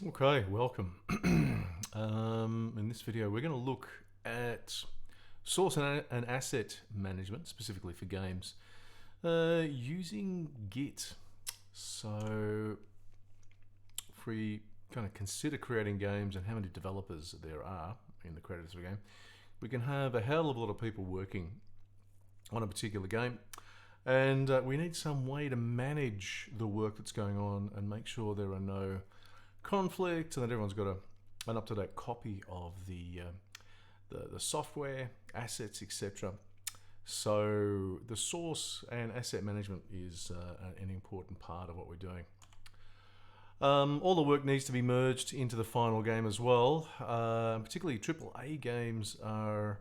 Okay, welcome. In this video, we're going to look at source and asset management, specifically for games, using Git. So, if we kind of consider creating games and how many developers there are in the creators of a game, we can have a hell of a lot of people working on a particular game. And we need some way to manage the work that's going on and make sure there are no conflict and that everyone's got an up-to-date copy of the software, assets, etc. So the source and asset management is an important part of what we're doing. All the work needs to be merged into the final game as well. Particularly AAA games are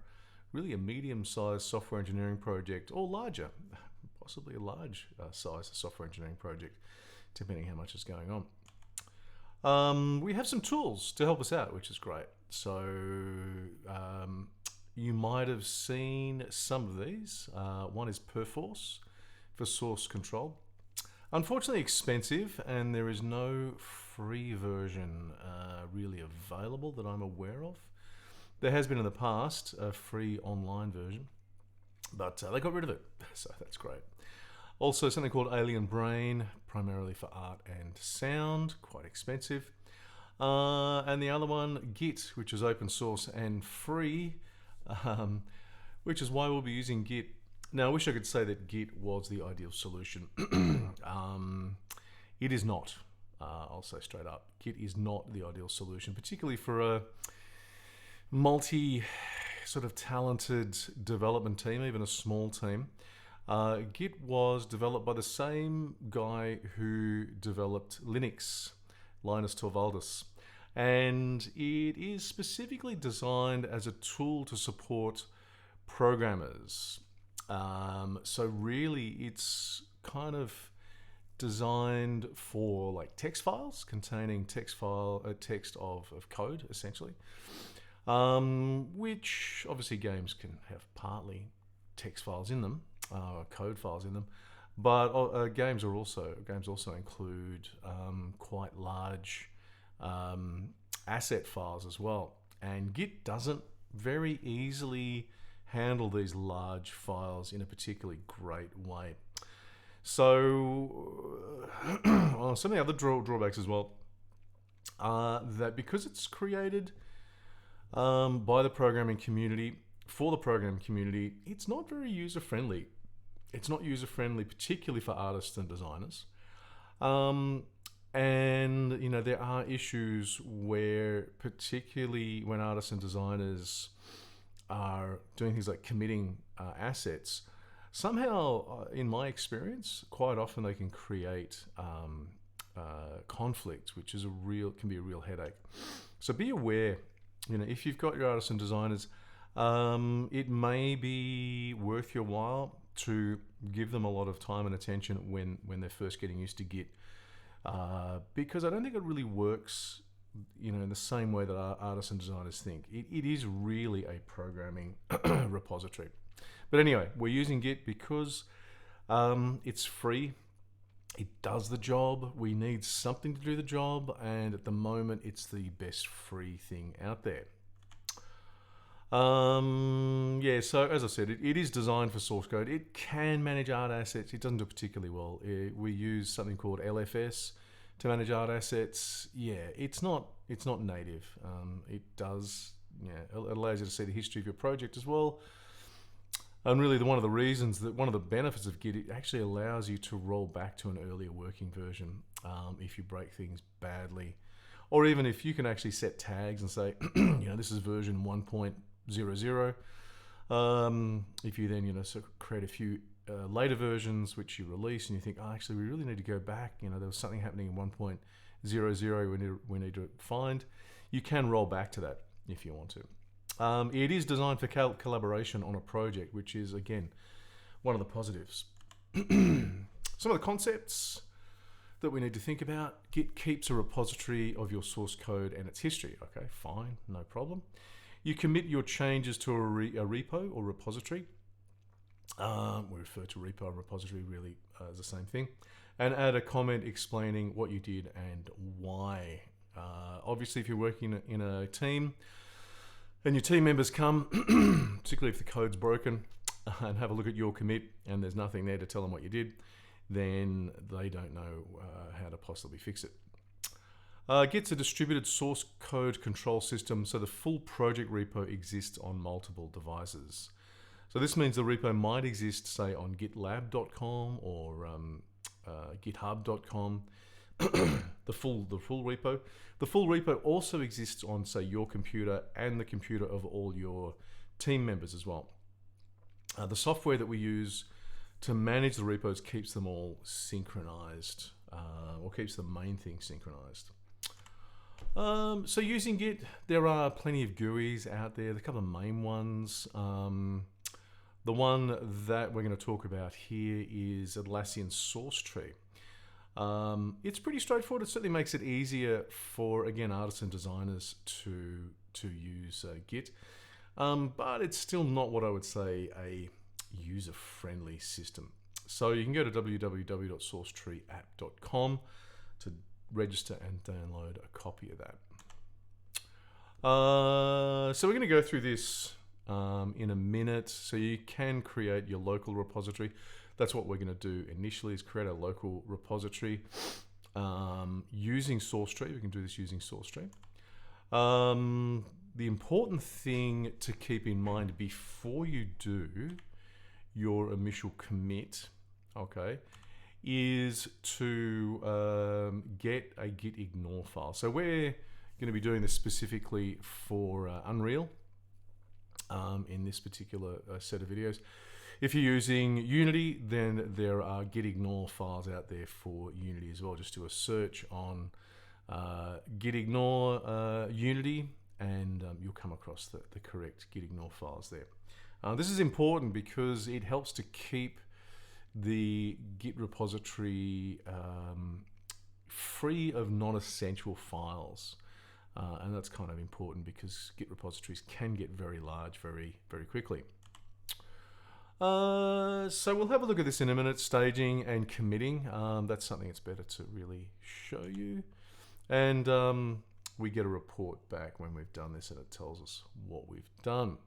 really a medium-sized software engineering project, or larger, possibly a large size software engineering project, depending how much is going on. We have some tools to help us out, which is great. So you might have seen some of these. One is Perforce for source control. Unfortunately expensive, and there is no free version really available that I'm aware of. There has been in the past a free online version, but they got rid of it, so that's great. Also something called Alien Brain, primarily for art and sound, quite expensive. And the other one, Git, which is open source and free, which is why we'll be using Git. Now, I wish I could say that Git was the ideal solution. It is not. I'll say straight up, Git is not the ideal solution, particularly for a multi sort of talented development team, even a small team. Git was developed by the same guy who developed Linux, Linus Torvalds, and it is specifically designed as a tool to support programmers. So really, it's kind of designed for like text files containing text of code, essentially, which obviously games can have partly text files in them. Code files in them, but games also include quite large asset files as well. And Git doesn't very easily handle these large files in a particularly great way. So some of the other drawbacks as well are that because it's created by the programming community for the programming community, it's not very user friendly. It's not user friendly, particularly for artists and designers. And you know, there are issues where, particularly when artists and designers are doing things like committing assets, somehow, in my experience, quite often they can create conflict, which is can be a real headache. So be aware. You know, if you've got your artists and designers, it may be worth your while to give them a lot of time and attention when they're first getting used to Git, because I don't think it really works, you know, in the same way that our artists and designers think. It is really a programming repository. But anyway, we're using Git because it's free. It does the job. We need something to do the job, and at the moment, it's the best free thing out there. Yeah, so as I said, it is designed for source code. It can manage art assets. It doesn't do particularly well. We use something called LFS to manage art assets. Yeah, it's not native. It does, yeah, it allows you to see the history of your project as well. And really, one of the benefits of Git, it actually allows you to roll back to an earlier working version if you break things badly. Or even if you can actually set tags and say, you know, this is version 1.00. If you then, you know, sort of create a few later versions which you release, and you think, oh, actually, we really need to go back. You know, there was something happening in 1.00 we need to find. You can roll back to that if you want to. It is designed for collaboration on a project, which is, again, one of the positives. Some of the concepts that we need to think about: Git keeps a repository of your source code and its history. Okay, fine, no problem. You commit your changes to a repo or repository. We refer to repo and repository really as the same thing. And add a comment explaining what you did and why Obviously, if you're working in a team and your team members come, particularly if the code's broken, and have a look at your commit and there's nothing there to tell them what you did, then they don't know how to possibly fix it. Git's a distributed source code control system, so the full project repo exists on multiple devices. So this means the repo might exist, say, on gitlab.com or github.com, the full repo. The full repo also exists on, say, your computer and the computer of all your team members as well. The software that we use to manage the repos keeps them all synchronized, or keeps the main thing synchronized. So using Git, there are plenty of GUIs out there. The couple of main ones. The one that we're going to talk about here is Atlassian SourceTree. It's pretty straightforward. It certainly makes it easier for, again, artists and designers to use Git. But it's still not what I would say a user-friendly system. So you can go to www.sourcetreeapp.com to register and download a copy of that. So we're going to go through this in a minute. So you can create your local repository. That's what we're going to do initially, is create a local repository using SourceTree. We can do this using SourceTree. The important thing to keep in mind before you do your initial commit, okay, is to get a git ignore file. So we're going to be doing this specifically for Unreal in this particular set of videos. If you're using Unity, then there are git ignore files out there for Unity as well. Just do a search on git ignore Unity, and you'll come across the correct git ignore files there. This is important because it helps to keep the Git repository free of non-essential files. And that's kind of important because Git repositories can get very large very, very quickly. So we'll have a look at this in a minute, staging and committing. That's something that's better to really show you. And we get a report back when we've done this, and it tells us what we've done.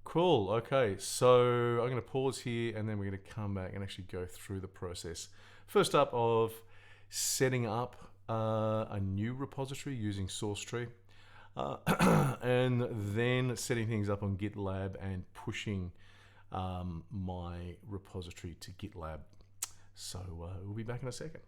Cool, okay, so I'm going to pause here and then we're going to come back and actually go through the process. First up, of setting up a new repository using SourceTree, and then setting things up on GitLab and pushing my repository to GitLab. So we'll be back in a second.